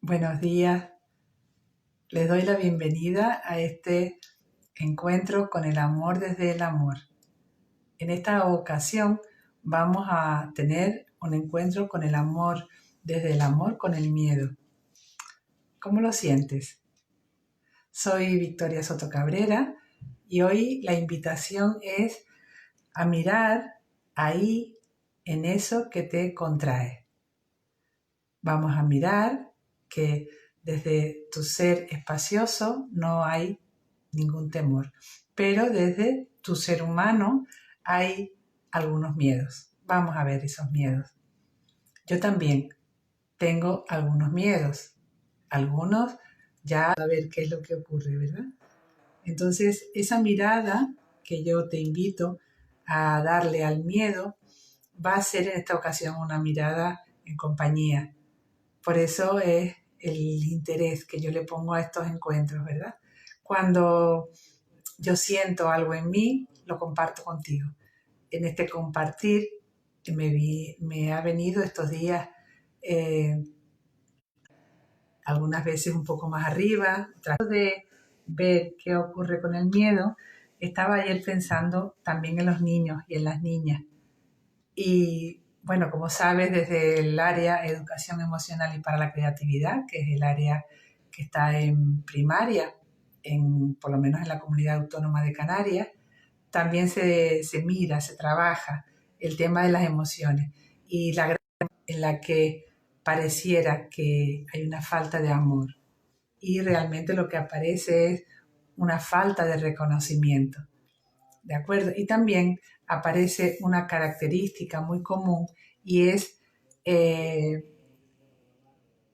Buenos días, les doy la bienvenida a este encuentro con el amor desde el amor. En esta ocasión vamos a tener un encuentro con el amor desde el amor con el miedo. ¿Cómo lo sientes? Soy Victoria Soto Cabrera y hoy la invitación es a mirar ahí en eso que te contrae. Vamos a mirar que desde tu ser espacioso no hay ningún temor, pero desde tu ser humano hay algunos miedos. Vamos a ver esos miedos. Yo también tengo algunos miedos, algunos ya a ver qué es lo que ocurre, ¿verdad? Entonces, esa mirada que yo te invito a darle al miedo va a ser en esta ocasión una mirada en compañía. Por eso es el interés que yo le pongo a estos encuentros, ¿verdad? Cuando yo siento algo en mí, lo comparto contigo. En este compartir me ha venido estos días algunas veces un poco más arriba. Trato de ver qué ocurre con el miedo. Estaba ayer pensando también en los niños y en las niñas. Y bueno, como sabes, desde el área Educación Emocional y para la Creatividad, que es el área que está en primaria, por lo menos en la Comunidad Autónoma de Canarias, también se mira, se trabaja el tema de las emociones y la gran en la que pareciera que hay una falta de amor y realmente lo que aparece es una falta de reconocimiento. ¿De acuerdo? Y también aparece una característica muy común y es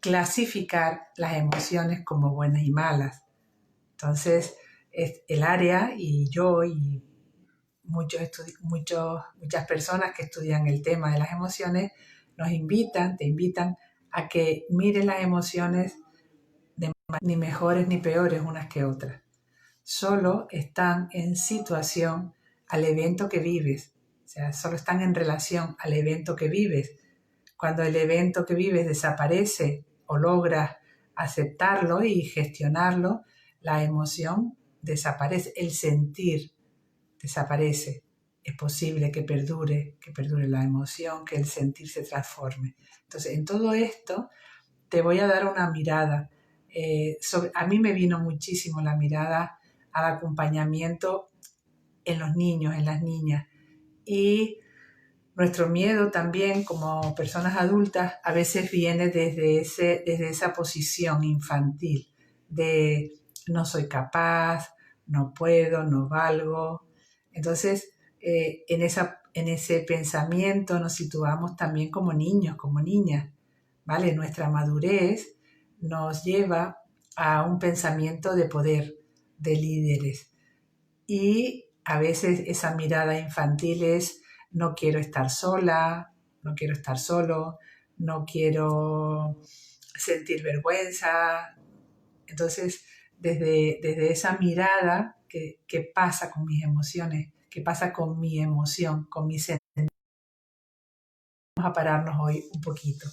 clasificar las emociones como buenas y malas. Entonces, el área y yo y muchas personas que estudian el tema de las emociones te invitan a que miren las emociones ni mejores ni peores unas que otras. Solo están en situación al evento que vives, o sea, solo están en relación al evento que vives. Cuando el evento que vives desaparece o logras aceptarlo y gestionarlo, la emoción desaparece, el sentir desaparece. Es posible que perdure la emoción, que el sentir se transforme. Entonces, en todo esto te voy a dar una mirada. A mí me vino muchísimo la mirada al acompañamiento en los niños, en las niñas. Y nuestro miedo también como personas adultas a veces viene desde esa posición infantil de no soy capaz, no puedo, no valgo. Entonces, en ese pensamiento nos situamos también como niños, como niñas, ¿vale? Nuestra madurez nos lleva a un pensamiento de poder, de líderes. Y a veces esa mirada infantil es no quiero estar sola, no quiero estar solo, no quiero sentir vergüenza. Entonces, desde esa mirada, ¿qué pasa con mis emociones? ¿Qué pasa con mi emoción, con mi sentimiento? Vamos a pararnos hoy un poquito.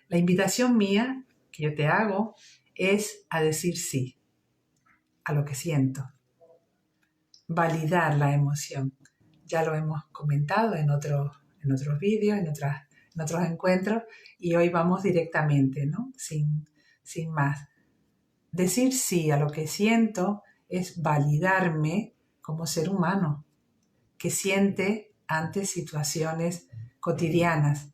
La invitación mía que yo te hago es a decir sí a lo que siento. Validar la emoción. Ya lo hemos comentado en otros vídeos, en otros encuentros, y hoy vamos directamente, ¿no? Sin más. Decir sí a lo que siento es validarme como ser humano que siente ante situaciones cotidianas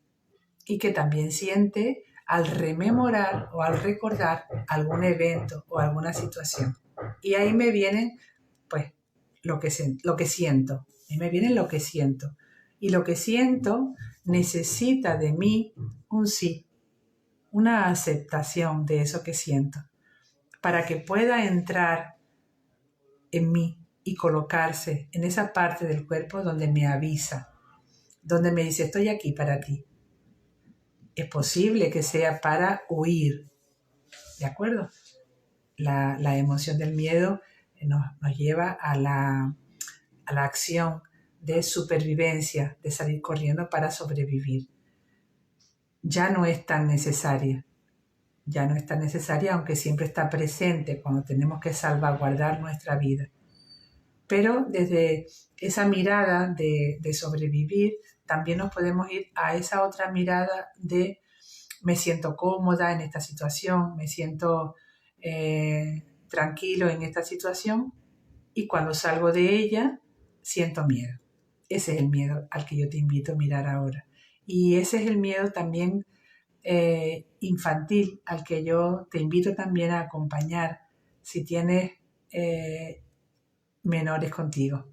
y que también siente al rememorar o al recordar algún evento o alguna situación. Y ahí me vienen, pues, lo que siento. Ahí me viene lo que siento. Y lo que siento necesita de mí un sí, una aceptación de eso que siento, para que pueda entrar en mí y colocarse en esa parte del cuerpo donde me avisa, donde me dice, estoy aquí para ti. Es posible que sea para huir, ¿de acuerdo? La emoción del miedo nos lleva a la acción de supervivencia, de salir corriendo para sobrevivir. Ya no es tan necesaria. ya no es tan necesaria, aunque siempre está presente cuando tenemos que salvaguardar nuestra vida. Pero desde esa mirada de sobrevivir, también nos podemos ir a esa otra mirada de me siento cómoda en esta situación, me siento tranquilo en esta situación, y cuando salgo de ella siento miedo. Ese es el miedo al que yo te invito a mirar ahora. Y ese es el miedo también infantil al que yo te invito también a acompañar si tienes menores contigo.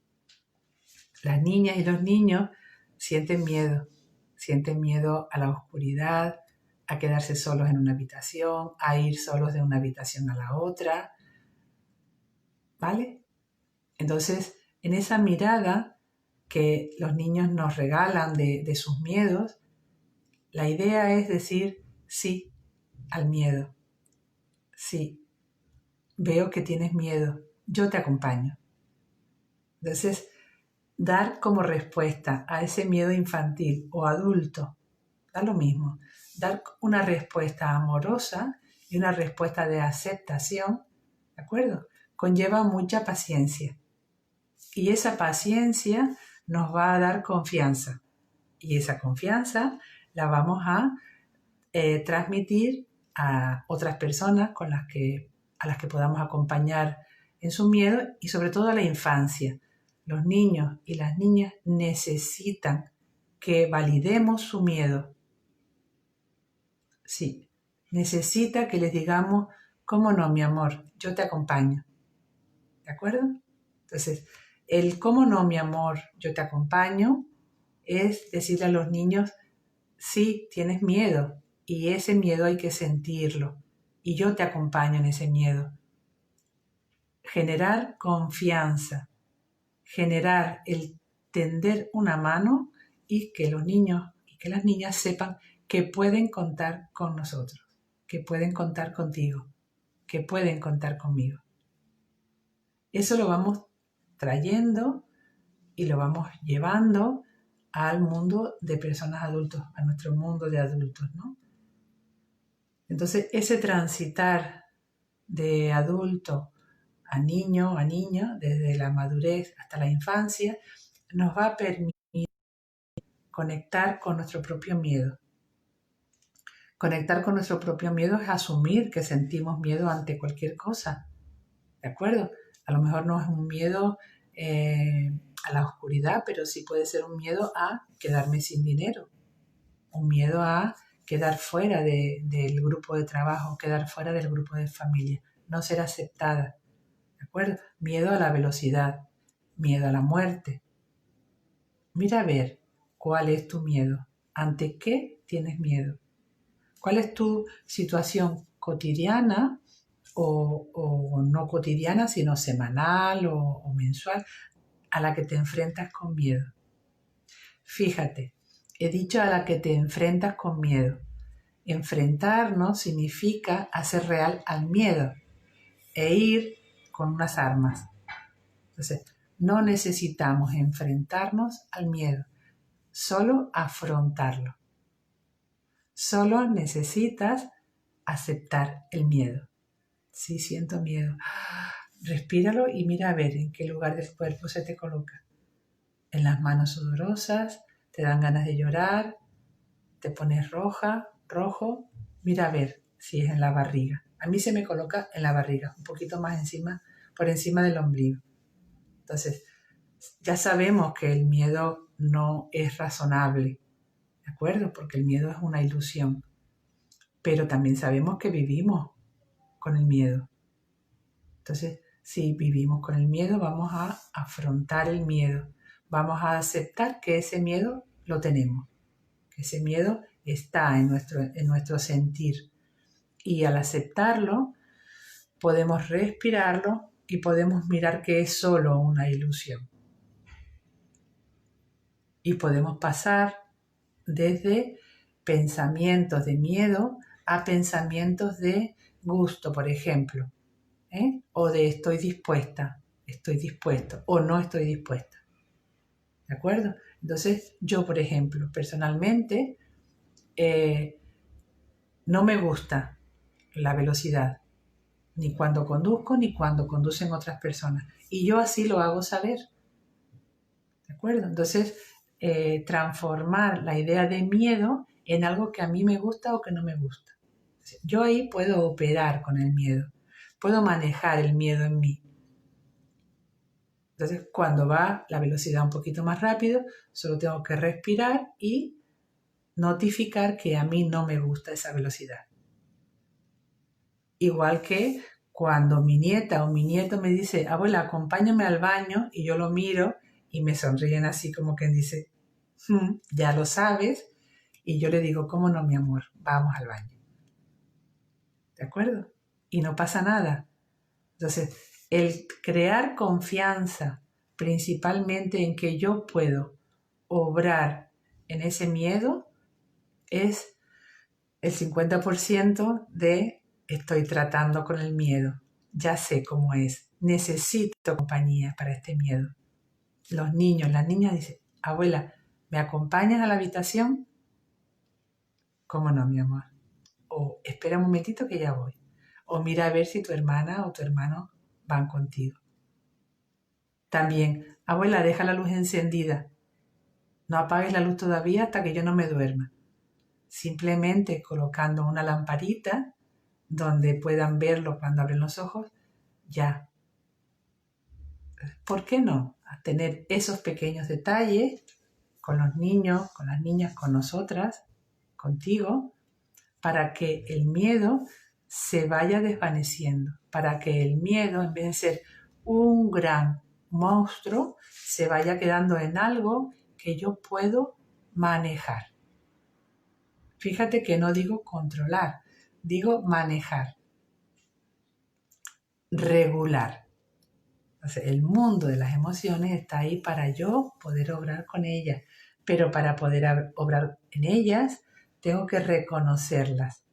Las niñas y los niños sienten miedo a la oscuridad, a quedarse solos en una habitación, a ir solos de una habitación a la otra, ¿vale? Entonces, en esa mirada que los niños nos regalan de sus miedos, la idea es decir sí al miedo. Sí, veo que tienes miedo, yo te acompaño. Entonces, dar como respuesta a ese miedo infantil o adulto, da lo mismo, dar una respuesta amorosa y una respuesta de aceptación, ¿de acuerdo? Conlleva mucha paciencia. Y esa paciencia nos va a dar confianza. Y esa confianza la vamos a transmitir a otras personas a las que podamos acompañar en su miedo, y sobre todo a la infancia. Los niños y las niñas necesitan que validemos su miedo. Sí, necesita que les digamos, ¿cómo no, mi amor? Yo te acompaño. ¿De acuerdo? Entonces, el cómo no, mi amor, yo te acompaño, es decirle a los niños, sí, tienes miedo, y ese miedo hay que sentirlo, y yo te acompaño en ese miedo. Generar confianza, generar el tender una mano, y que los niños y que las niñas sepan que pueden contar con nosotros, que pueden contar contigo, que pueden contar conmigo. Eso lo vamos trayendo y lo vamos llevando al mundo de personas adultos, a nuestro mundo de adultos, ¿no? Entonces, ese transitar de adulto a niño, desde la madurez hasta la infancia, nos va a permitir conectar con nuestro propio miedo. Conectar con nuestro propio miedo es asumir que sentimos miedo ante cualquier cosa, ¿de acuerdo? A lo mejor no es un miedo a la oscuridad, pero sí puede ser un miedo a quedarme sin dinero, un miedo a quedar fuera del grupo de trabajo, quedar fuera del grupo de familia, no ser aceptada, ¿de acuerdo? Miedo a la velocidad, miedo a la muerte. Mira a ver cuál es tu miedo, ante qué tienes miedo, cuál es tu situación cotidiana o no cotidiana, sino semanal o mensual, a la que te enfrentas con miedo. Fíjate, he dicho a la que te enfrentas con miedo. Enfrentarnos significa hacer real al miedo e ir con unas armas. Entonces, no necesitamos enfrentarnos al miedo, solo afrontarlo. Solo necesitas aceptar el miedo. Sí, siento miedo. Respíralo y mira a ver en qué lugar del cuerpo se te coloca. En las manos sudorosas, te dan ganas de llorar, te pones rojo. Mira a ver si es en la barriga. A mí se me coloca en la barriga, un poquito más encima, por encima del ombligo. Entonces, ya sabemos que el miedo no es razonable, ¿de acuerdo? Porque el miedo es una ilusión. Pero también sabemos que vivimos con el miedo. Entonces, si vivimos con el miedo, vamos a afrontar el miedo. Vamos a aceptar que ese miedo lo tenemos, que ese miedo está en nuestro sentir. Y al aceptarlo, podemos respirarlo y podemos mirar que es solo una ilusión. Y podemos pasar desde pensamientos de miedo a pensamientos de gusto, por ejemplo, o de estoy dispuesta, estoy dispuesto o no estoy dispuesta. ¿De acuerdo? Entonces, yo, por ejemplo, personalmente, no me gusta la velocidad, ni cuando conduzco ni cuando conducen otras personas. Y yo así lo hago saber. ¿De acuerdo? Entonces, transformar la idea de miedo en algo que a mí me gusta o que no me gusta. Yo ahí puedo operar con el miedo, puedo manejar el miedo en mí. Entonces, cuando va la velocidad un poquito más rápido, solo tengo que respirar y notificar que a mí no me gusta esa velocidad. Igual que cuando mi nieta o mi nieto me dice, abuela, acompáñame al baño, y yo lo miro y me sonríen así como quien dice, ya lo sabes, y yo le digo, ¿cómo no, mi amor? Vamos al baño. ¿De acuerdo? Y no pasa nada. Entonces, el crear confianza principalmente en que yo puedo obrar en ese miedo es el 50% de estoy tratando con el miedo. Ya sé cómo es. Necesito compañía para este miedo. Los niños, las niñas dicen, abuela, ¿me acompañas a la habitación? ¿Cómo no, mi amor? O espera un momentito que ya voy. O mira a ver si tu hermana o tu hermano van contigo. También, abuela, deja la luz encendida. No apagues la luz todavía hasta que yo no me duerma. Simplemente colocando una lamparita donde puedan verlo cuando abren los ojos, ya. ¿Por qué no? A tener esos pequeños detalles con los niños, con las niñas, con nosotras, contigo, para que el miedo se vaya desvaneciendo, para que el miedo, en vez de ser un gran monstruo, se vaya quedando en algo que yo puedo manejar. Fíjate que no digo controlar, digo manejar, regular. Entonces, el mundo de las emociones está ahí para yo poder obrar con ellas, pero para poder obrar en ellas tengo que reconocerlas.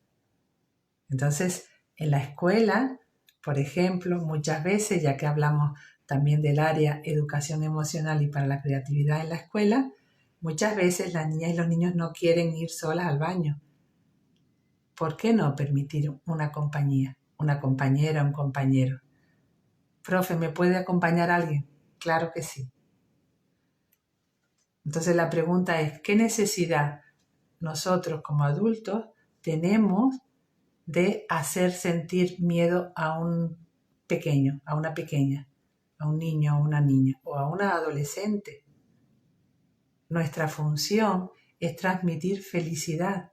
Entonces, en la escuela, por ejemplo, muchas veces, ya que hablamos también del área educación emocional y para la creatividad en la escuela, muchas veces las niñas y los niños no quieren ir solas al baño. ¿Por qué no permitir una compañía, una compañera, un compañero? Profe, ¿me puede acompañar alguien? Claro que sí. Entonces la pregunta es, ¿qué necesidad nosotros como adultos tenemos de hacer sentir miedo a un pequeño, a una pequeña, a un niño, a una niña o a una adolescente? Nuestra función es transmitir felicidad,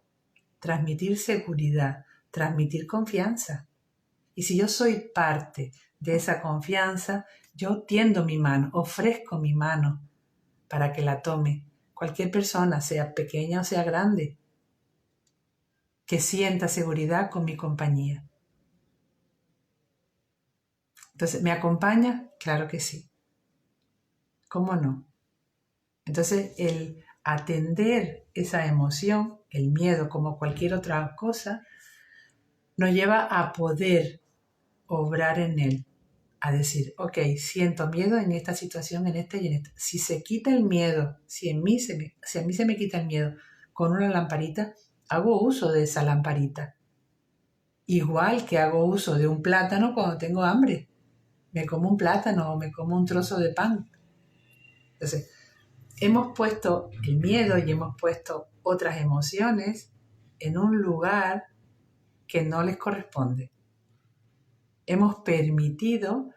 transmitir seguridad, transmitir confianza. Y si yo soy parte de esa confianza, yo tiendo mi mano, ofrezco mi mano para que la tome cualquier persona, sea pequeña o sea grande, que sienta seguridad con mi compañía. Entonces, ¿me acompaña? Claro que sí. ¿Cómo no? Entonces, el atender esa emoción, el miedo, como cualquier otra cosa, nos lleva a poder obrar en él, a decir, ok, siento miedo en esta situación, en esta y en esta. Si se quita el miedo, si a mí se me quita el miedo con una lamparita, hago uso de esa lamparita. Igual que hago uso de un plátano cuando tengo hambre. Me como un plátano o me como un trozo de pan. Entonces, hemos puesto el miedo y hemos puesto otras emociones en un lugar que no les corresponde. Hemos permitido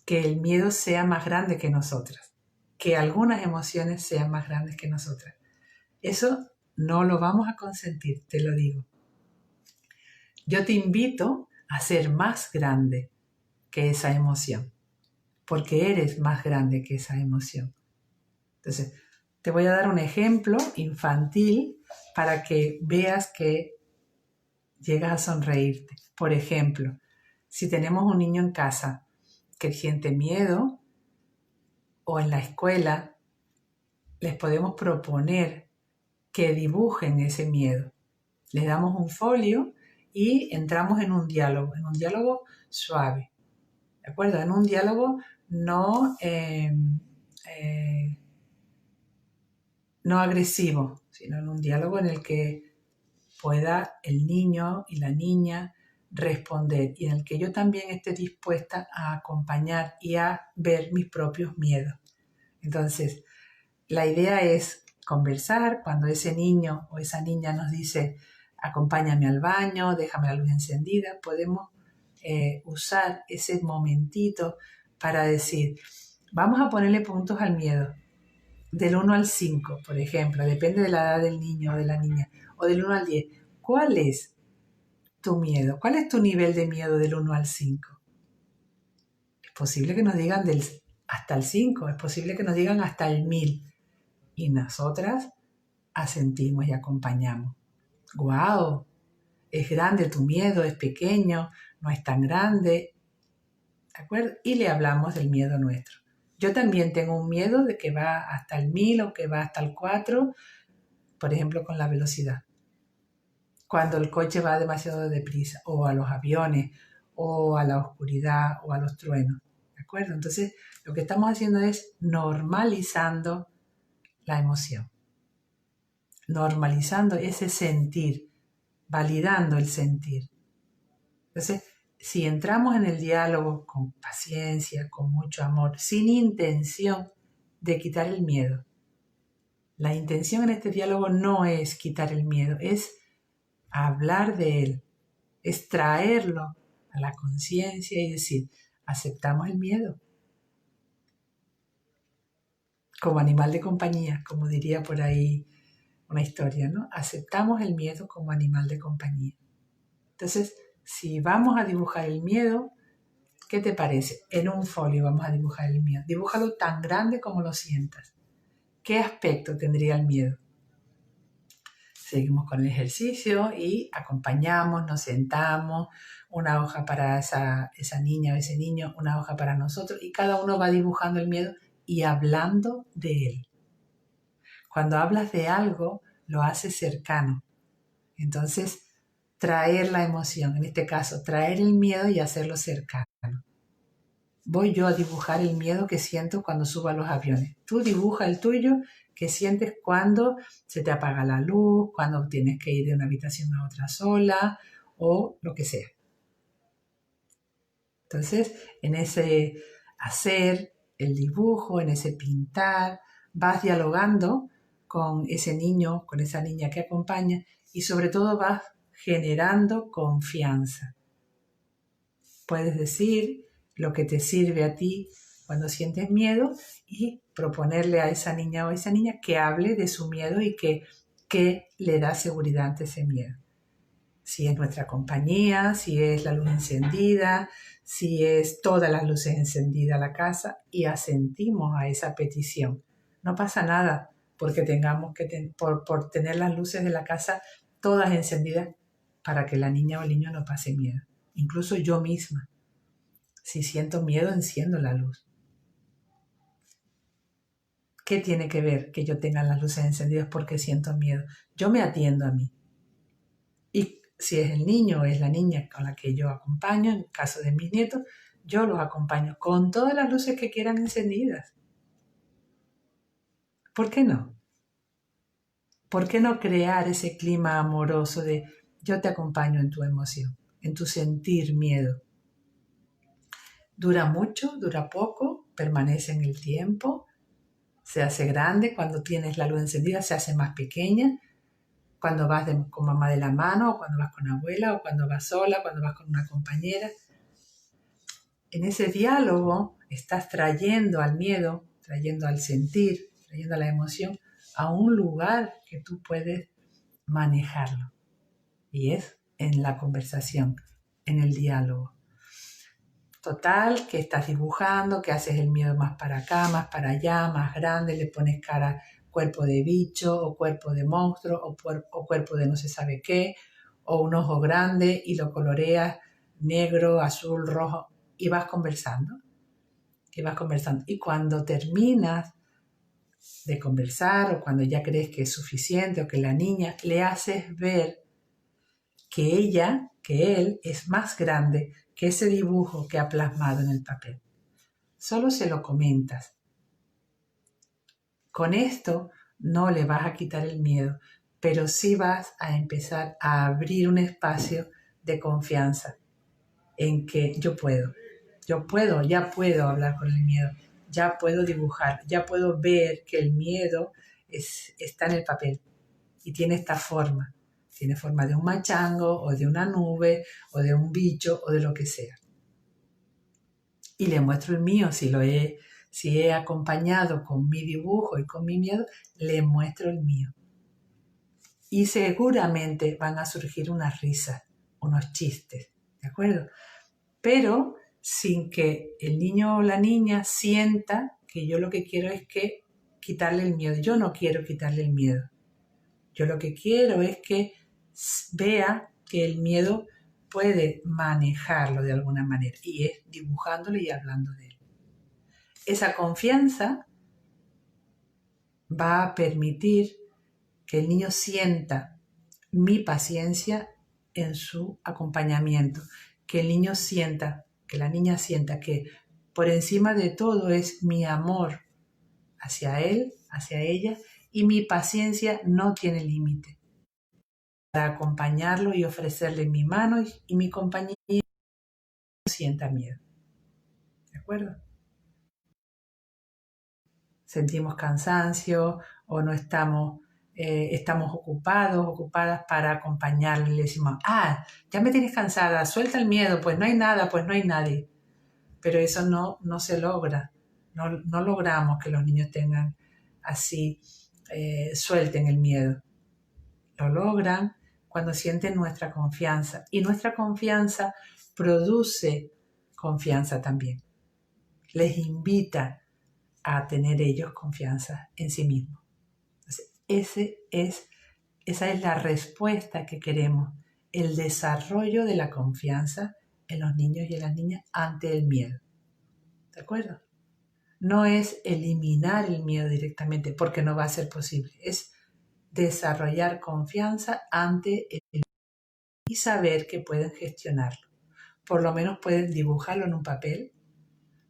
que el miedo sea más grande que nosotras, que algunas emociones sean más grandes que nosotras. Eso no lo vamos a consentir, te lo digo. Yo te invito a ser más grande que esa emoción, porque eres más grande que esa emoción. Entonces, te voy a dar un ejemplo infantil para que veas que llegas a sonreírte. Por ejemplo, si tenemos un niño en casa que siente miedo o en la escuela, les podemos proponer que dibujen ese miedo. Les damos un folio y entramos en un diálogo suave. ¿De acuerdo? En un diálogo no agresivo, sino en un diálogo en el que pueda el niño y la niña responder y en el que yo también esté dispuesta a acompañar y a ver mis propios miedos. Entonces, la idea es conversar cuando ese niño o esa niña nos dice acompáñame al baño, déjame la luz encendida, podemos usar ese momentito para decir, vamos a ponerle puntos al miedo, del 1 al 5, por ejemplo, depende de la edad del niño o de la niña, o del 1 al 10. ¿Cuál es tu miedo? ¿Cuál es tu nivel de miedo del 1 al 5? Es posible que nos digan hasta el 5, es posible que nos digan hasta el 1000. Y nosotras asentimos y acompañamos. ¡Guau! Es grande tu miedo, es pequeño, no es tan grande. ¿De acuerdo? Y le hablamos del miedo nuestro. Yo también tengo un miedo de que va hasta el 1000 o que va hasta el 4, por ejemplo, con la velocidad. Cuando el coche va demasiado deprisa, o a los aviones, o a la oscuridad, o a los truenos. ¿De acuerdo? Entonces, lo que estamos haciendo es normalizando la emoción. Normalizando ese sentir, validando el sentir. Entonces, si entramos en el diálogo con paciencia, con mucho amor, sin intención de quitar el miedo. La intención en este diálogo no es quitar el miedo, es hablar de él, es traerlo a la conciencia y decir, aceptamos el miedo. Como animal de compañía, como diría por ahí una historia, ¿no? Aceptamos el miedo como animal de compañía. Entonces, si vamos a dibujar el miedo, ¿qué te parece? En un folio vamos a dibujar el miedo. Dibújalo tan grande como lo sientas. ¿Qué aspecto tendría el miedo? Seguimos con el ejercicio y acompañamos, nos sentamos, una hoja para esa niña o ese niño, una hoja para nosotros y cada uno va dibujando el miedo y hablando de él. Cuando hablas de algo, lo haces cercano. Entonces, traer la emoción, en este caso, traer el miedo y hacerlo cercano. Voy yo a dibujar el miedo que siento cuando subo a los aviones. Tú dibuja el tuyo que sientes cuando se te apaga la luz, cuando tienes que ir de una habitación a otra sola o lo que sea. Entonces, en ese hacer el dibujo, en ese pintar, vas dialogando con ese niño, con esa niña que acompaña y sobre todo vas generando confianza. Puedes decir lo que te sirve a ti cuando sientes miedo y proponerle a esa niña o a esa niña que hable de su miedo y que le da seguridad ante ese miedo. Si es nuestra compañía, si es la luz encendida, si es todas las luces encendidas la casa y asentimos a esa petición. No pasa nada porque tengamos que por tener las luces de la casa todas encendidas para que la niña o el niño no pase miedo. Incluso yo misma. Si siento miedo, enciendo la luz. ¿Qué tiene que ver que yo tenga las luces encendidas porque siento miedo? Yo me atiendo a mí. Y si es el niño o es la niña con la que yo acompaño, en el caso de mis nietos, yo los acompaño con todas las luces que quieran encendidas. ¿Por qué no? ¿Por qué no crear ese clima amoroso de yo te acompaño en tu emoción, en tu sentir miedo? Dura mucho, dura poco, permanece en el tiempo, se hace grande, cuando tienes la luz encendida se hace más pequeña, cuando vas con mamá de la mano, o cuando vas con abuela, o cuando vas sola, cuando vas con una compañera. En ese diálogo estás trayendo al miedo, trayendo al sentir, trayendo a la emoción a un lugar que tú puedes manejarlo. Y es en la conversación, en el diálogo. Total, que estás dibujando, que haces el miedo más para acá, más para allá, más grande, le pones cara, cuerpo de bicho, o cuerpo de monstruo, o cuerpo de no se sabe qué, o un ojo grande y lo coloreas negro, azul, rojo, y vas conversando. Y cuando terminas de conversar, o cuando ya crees que es suficiente, o que la niña, le haces ver que él es más grande que ese dibujo que ha plasmado en el papel. Solo se lo comentas. Con esto no le vas a quitar el miedo, pero sí vas a empezar a abrir un espacio de confianza en que ya puedo hablar con el miedo, ya puedo dibujar, ya puedo ver que el miedo está en el papel y tiene esta forma. Tiene forma de un machango o de una nube o de un bicho o de lo que sea. Y le muestro el mío, si he acompañado con mi dibujo y con mi miedo, le muestro el mío. Y seguramente van a surgir unas risas, unos chistes, ¿de acuerdo? Pero sin que el niño o la niña sienta que yo lo que quiero es que quitarle el miedo. Yo no quiero quitarle el miedo. Yo lo que quiero es que vea que el miedo puede manejarlo de alguna manera y es dibujándolo y hablando de él. Esa confianza va a permitir que el niño sienta mi paciencia en su acompañamiento, que el niño sienta, que la niña sienta que por encima de todo es mi amor hacia él, hacia ella, y mi paciencia no tiene límite. Para acompañarlo y ofrecerle mi mano y mi compañía, no sienta miedo. ¿De acuerdo? Sentimos cansancio o no estamos ocupadas para acompañarle. Le decimos, ya me tienes cansada, suelta el miedo, pues no hay nada, pues no hay nadie. Pero eso no se logra. No logramos que los niños tengan así, suelten el miedo. Lo logran cuando sienten nuestra confianza. Y nuestra confianza produce confianza también. Les invita a tener ellos confianza en sí mismos. Entonces, esa es la respuesta que queremos, el desarrollo de la confianza en los niños y en las niñas ante el miedo. ¿De acuerdo? No es eliminar el miedo directamente, porque no va a ser posible. Es desarrollar confianza ante el miedo y saber que pueden gestionarlo. Por lo menos pueden dibujarlo en un papel,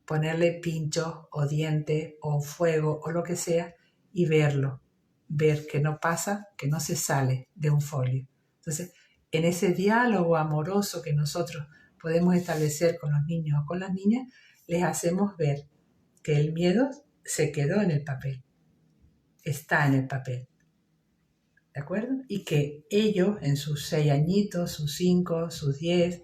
ponerle pinchos o dientes o fuego o lo que sea y verlo. Ver que no pasa, que no se sale de un folio. Entonces, en ese diálogo amoroso que nosotros podemos establecer con los niños o con las niñas, les hacemos ver que el miedo se quedó en el papel, está en el papel, ¿de acuerdo? Y que ellos en sus 6 añitos, sus 5, sus 10,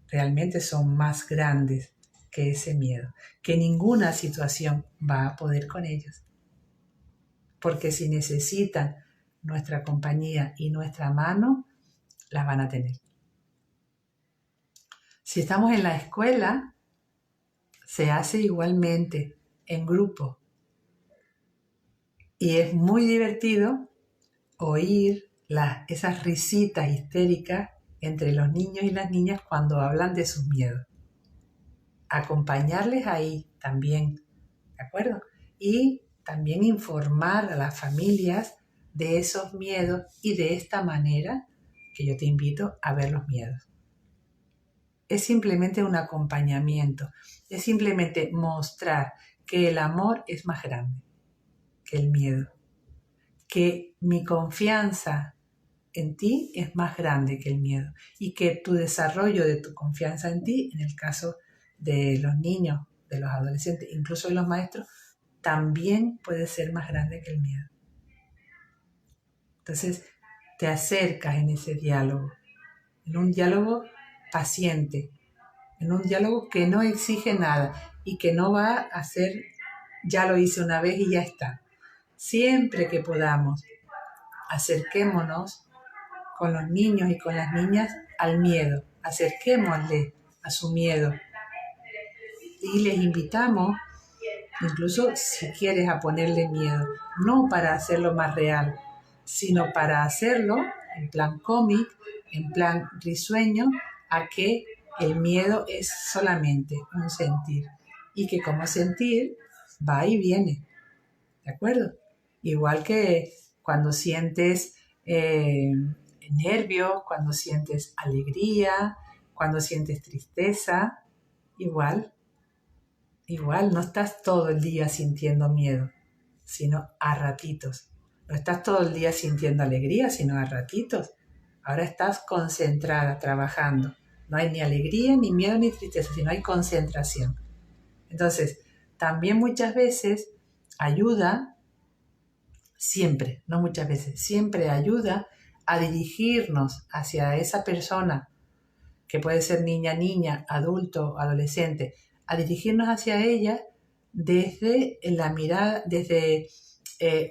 realmente son más grandes que ese miedo, que ninguna situación va a poder con ellos. Porque si necesitan nuestra compañía y nuestra mano, la van a tener. Si estamos en la escuela, se hace igualmente en grupo. Y es muy divertido oír esas risitas histéricas entre los niños y las niñas cuando hablan de sus miedos. Acompañarles ahí también, ¿de acuerdo? Y también informar a las familias de esos miedos y de esta manera que yo te invito a ver los miedos. Es simplemente un acompañamiento, es simplemente mostrar que el amor es más grande que el miedo, que mi confianza en ti es más grande que el miedo y que tu desarrollo de tu confianza en ti, en el caso de los niños, de los adolescentes, incluso de los maestros, también puede ser más grande que el miedo. Entonces, te acercas en ese diálogo, en un diálogo paciente, en un diálogo que no exige nada y que no va a ser, ya lo hice una vez y ya está. Siempre que podamos, acerquémonos con los niños y con las niñas al miedo, acerquémosle a su miedo y les invitamos, incluso si quieres, a ponerle miedo, no para hacerlo más real, sino para hacerlo en plan cómic, en plan risueño, a que el miedo es solamente un sentir y que como sentir va y viene, ¿de acuerdo? Igual que cuando sientes nervios, cuando sientes alegría, cuando sientes tristeza, igual, no estás todo el día sintiendo miedo, sino a ratitos. No estás todo el día sintiendo alegría, sino a ratitos. Ahora estás concentrada, trabajando. No hay ni alegría, ni miedo, ni tristeza, sino hay concentración. Entonces, también muchas veces ayuda, siempre, no muchas veces, siempre ayuda a dirigirnos hacia esa persona, que puede ser niña, adulto, adolescente, a dirigirnos hacia ella desde la mirada, desde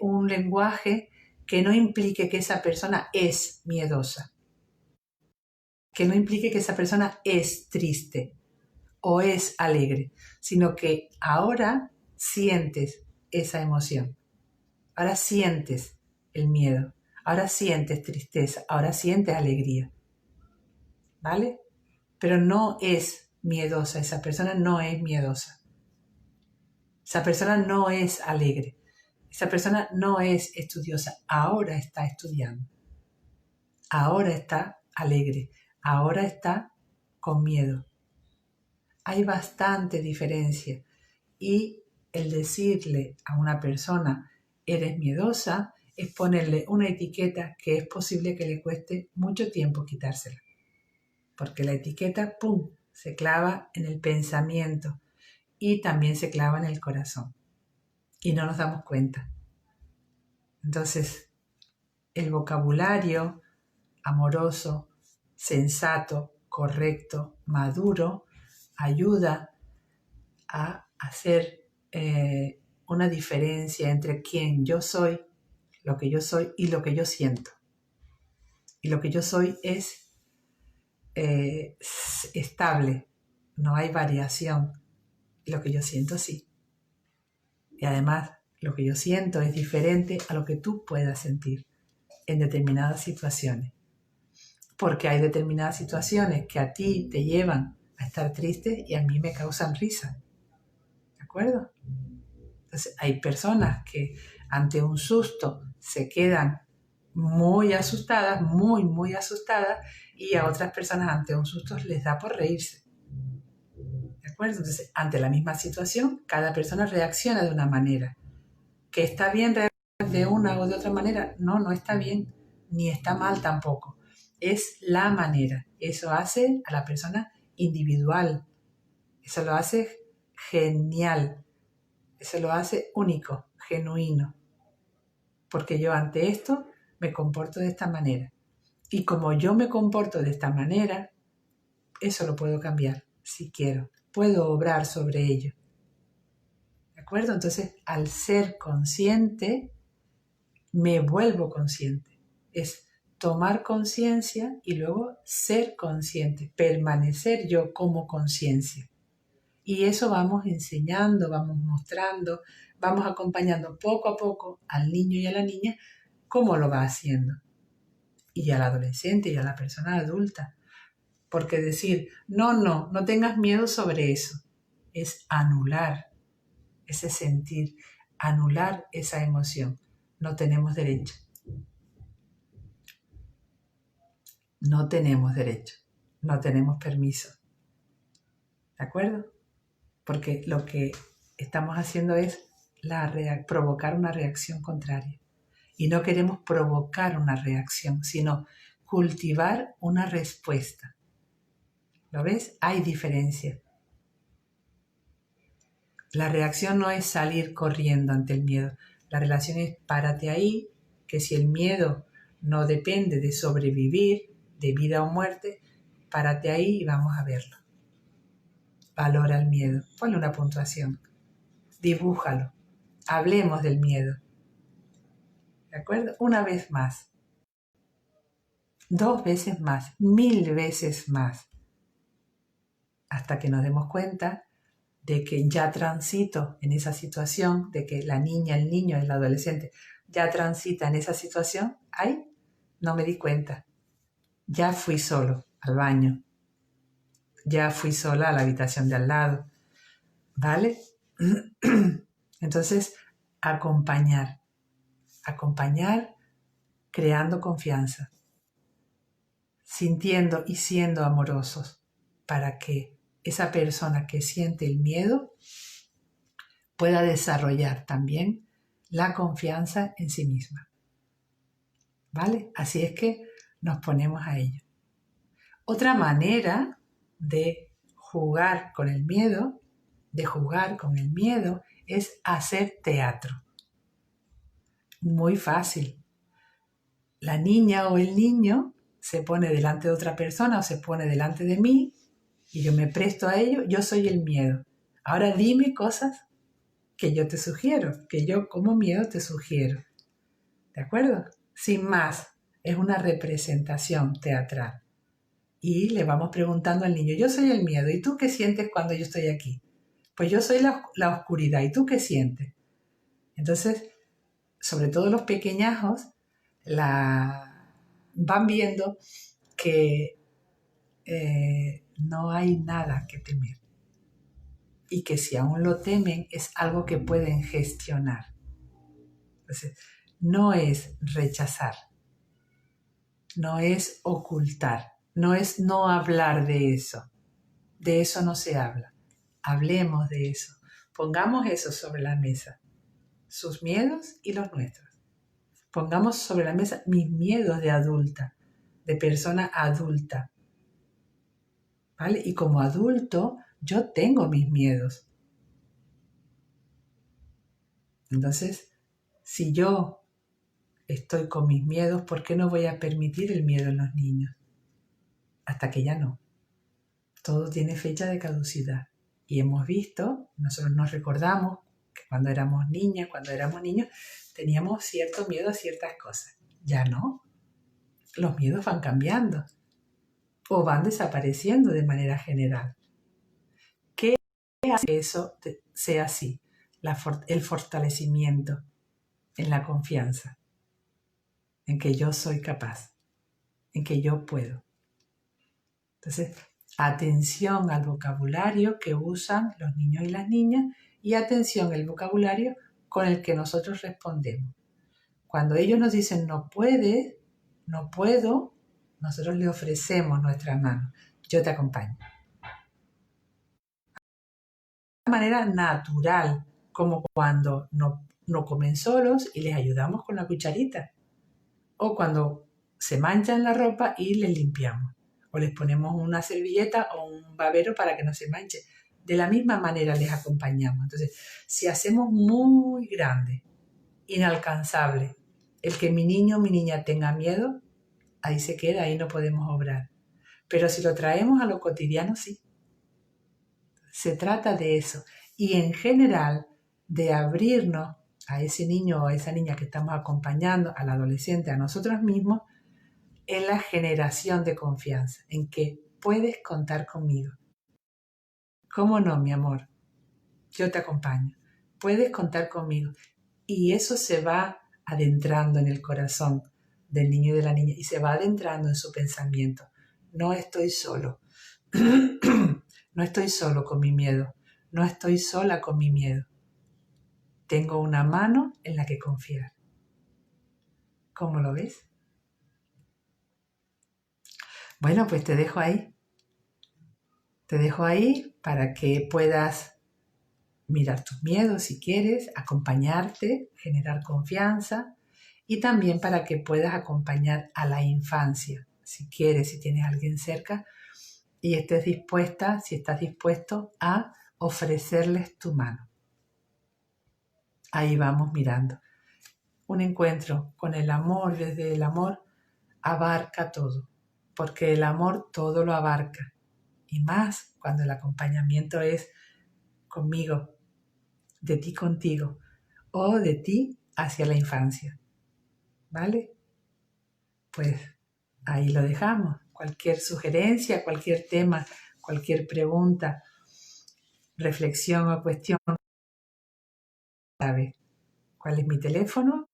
un lenguaje que no implique que esa persona es miedosa, que no implique que esa persona es triste o es alegre, sino que ahora sientes esa emoción, ahora sientes el miedo, ahora sientes tristeza, ahora sientes alegría, ¿vale? Pero no es miedosa, esa persona no es miedosa, esa persona no es alegre, esa persona no es estudiosa, ahora está estudiando, ahora está alegre, ahora está con miedo. Hay bastante diferencia y el decirle a una persona eres miedosa es ponerle una etiqueta que es posible que le cueste mucho tiempo quitársela, porque la etiqueta, ¡pum!, se clava en el pensamiento y también se clava en el corazón y no nos damos cuenta. Entonces, el vocabulario amoroso, sensato, correcto, maduro, ayuda a hacer una diferencia entre quién yo soy, lo que yo soy y lo que yo siento. Y lo que yo soy es estable, no hay variación. Y lo que yo siento sí. Y además, lo que yo siento es diferente a lo que tú puedas sentir en determinadas situaciones. Porque hay determinadas situaciones que a ti te llevan a estar triste y a mí me causan risa. ¿De acuerdo? Entonces, hay personas que ante un susto se quedan muy asustadas, muy asustadas, y a otras personas ante un susto les da por reírse. ¿De acuerdo? Entonces, ante la misma situación, cada persona reacciona de una manera. ¿Que está bien reaccionar de una o de otra manera? No, no está bien, ni está mal tampoco. Es la manera. Eso hace a la persona individual. Eso lo hace genial. Eso lo hace único, genuino. Porque yo ante esto me comporto de esta manera. Y como yo me comporto de esta manera, eso lo puedo cambiar si quiero. Puedo obrar sobre ello. ¿De acuerdo? Entonces, al ser consciente, me vuelvo consciente. Es tomar conciencia y luego ser consciente, permanecer yo como conciencia. Y eso vamos enseñando, vamos mostrando, vamos acompañando poco a poco al niño y a la niña cómo lo va haciendo. Y al adolescente y a la persona adulta. Porque decir, no tengas miedo sobre eso, es anular ese sentir, anular esa emoción. No tenemos derecho. No tenemos derecho. No tenemos permiso. ¿De acuerdo? Porque lo que estamos haciendo es provocar una reacción contraria. Y no queremos provocar una reacción, sino cultivar una respuesta. ¿Lo ves? Hay diferencia. La reacción no es salir corriendo ante el miedo. La relación es párate ahí, que si el miedo no depende de sobrevivir, de vida o muerte, párate ahí y vamos a verlo. Valora el miedo. Ponle una puntuación. Dibújalo. Hablemos del miedo. ¿De acuerdo? Una vez más. 2 veces más. 1000 veces más. Hasta que nos demos cuenta de que ya transito en esa situación, de que la niña, el niño, el adolescente ya transita en esa situación. ¡Ay! No me di cuenta. Ya fui solo al baño. Ya fui sola a la habitación de al lado. ¿Vale? Entonces, acompañar creando confianza, sintiendo y siendo amorosos para que esa persona que siente el miedo pueda desarrollar también la confianza en sí misma. ¿Vale? Así es que nos ponemos a ello. Otra manera de jugar con el miedo, es hacer teatro. Muy fácil. La niña o el niño se pone delante de otra persona o se pone delante de mí y yo me presto a ello, yo soy el miedo. Ahora dime cosas que yo te sugiero, que yo como miedo te sugiero. ¿De acuerdo? Sin más, es una representación teatral. Y le vamos preguntando al niño, yo soy el miedo, ¿y tú qué sientes cuando yo estoy aquí? Pues yo soy la oscuridad, ¿y tú qué sientes? Entonces, sobre todo los pequeñajos van viendo que no hay nada que temer y que si aún lo temen es algo que pueden gestionar. Entonces, no es rechazar, no es ocultar, no es no hablar de eso no se habla. Hablemos de eso, pongamos eso sobre la mesa, sus miedos y los nuestros. Pongamos sobre la mesa mis miedos de adulta, de persona adulta, ¿vale? Y como adulto, yo tengo mis miedos. Entonces, si yo estoy con mis miedos, ¿por qué no voy a permitir el miedo en los niños? Hasta que ya no. Todo tiene fecha de caducidad. Y hemos visto, nosotros nos recordamos que cuando éramos niñas, cuando éramos niños, teníamos cierto miedo a ciertas cosas. Ya no. Los miedos van cambiando o van desapareciendo de manera general. ¿Qué hace que eso sea así? El fortalecimiento en la confianza, en que yo soy capaz, en que yo puedo. Entonces, atención al vocabulario que usan los niños y las niñas y atención al vocabulario con el que nosotros respondemos. Cuando ellos nos dicen no puede, no puedo, nosotros le ofrecemos nuestra mano. Yo te acompaño. De manera natural, como cuando no comen solos y les ayudamos con la cucharita. O cuando se manchan la ropa y les limpiamos. O les ponemos una servilleta o un babero para que no se manche. De la misma manera les acompañamos. Entonces, si hacemos muy grande, inalcanzable, el que mi niño o mi niña tenga miedo, ahí se queda, ahí no podemos obrar. Pero si lo traemos a lo cotidiano, sí. Se trata de eso. Y en general, de abrirnos a ese niño o a esa niña que estamos acompañando, al adolescente, a nosotros mismos, en la generación de confianza, en que puedes contar conmigo. ¿Cómo no, mi amor? Yo te acompaño. Puedes contar conmigo. Y eso se va adentrando en el corazón del niño y de la niña y se va adentrando en su pensamiento. No estoy solo. No estoy solo con mi miedo. No estoy sola con mi miedo. Tengo una mano en la que confiar. ¿Cómo lo ves? Bueno, pues te dejo ahí. Te dejo ahí para que puedas mirar tus miedos si quieres, acompañarte, generar confianza y también para que puedas acompañar a la infancia, si quieres, si tienes a alguien cerca y estés dispuesta, si estás dispuesto a ofrecerles tu mano. Ahí vamos mirando. Un encuentro con el amor, desde el amor, abarca todo, porque el amor todo lo abarca. Y más cuando el acompañamiento es conmigo, de ti contigo, o de ti hacia la infancia. ¿Vale? Pues ahí lo dejamos. Cualquier sugerencia, cualquier tema, cualquier pregunta, reflexión o cuestión, ¿sabe cuál es mi teléfono?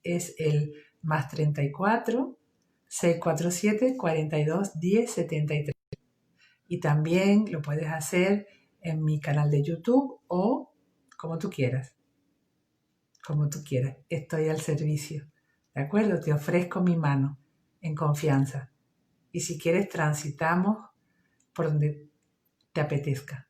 Es el +34 647 42 10 73. Y también lo puedes hacer en mi canal de YouTube o como tú quieras. Como tú quieras. Estoy al servicio. ¿De acuerdo? Te ofrezco mi mano en confianza. Y si quieres, transitamos por donde te apetezca.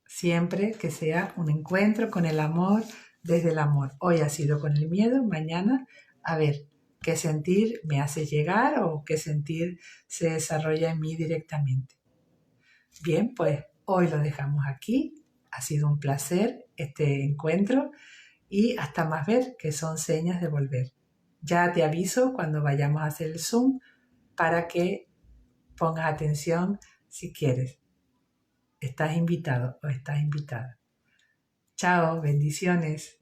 Siempre que sea un encuentro con el amor, desde el amor. Hoy ha sido con el miedo, mañana, a ver, qué sentir me hace llegar o qué sentir se desarrolla en mí directamente. Bien, pues hoy lo dejamos aquí. Ha sido un placer este encuentro y hasta más ver, que son señas de volver. Ya te aviso cuando vayamos a hacer el Zoom para que pongas atención si quieres. Estás invitado o estás invitada. Chao, bendiciones.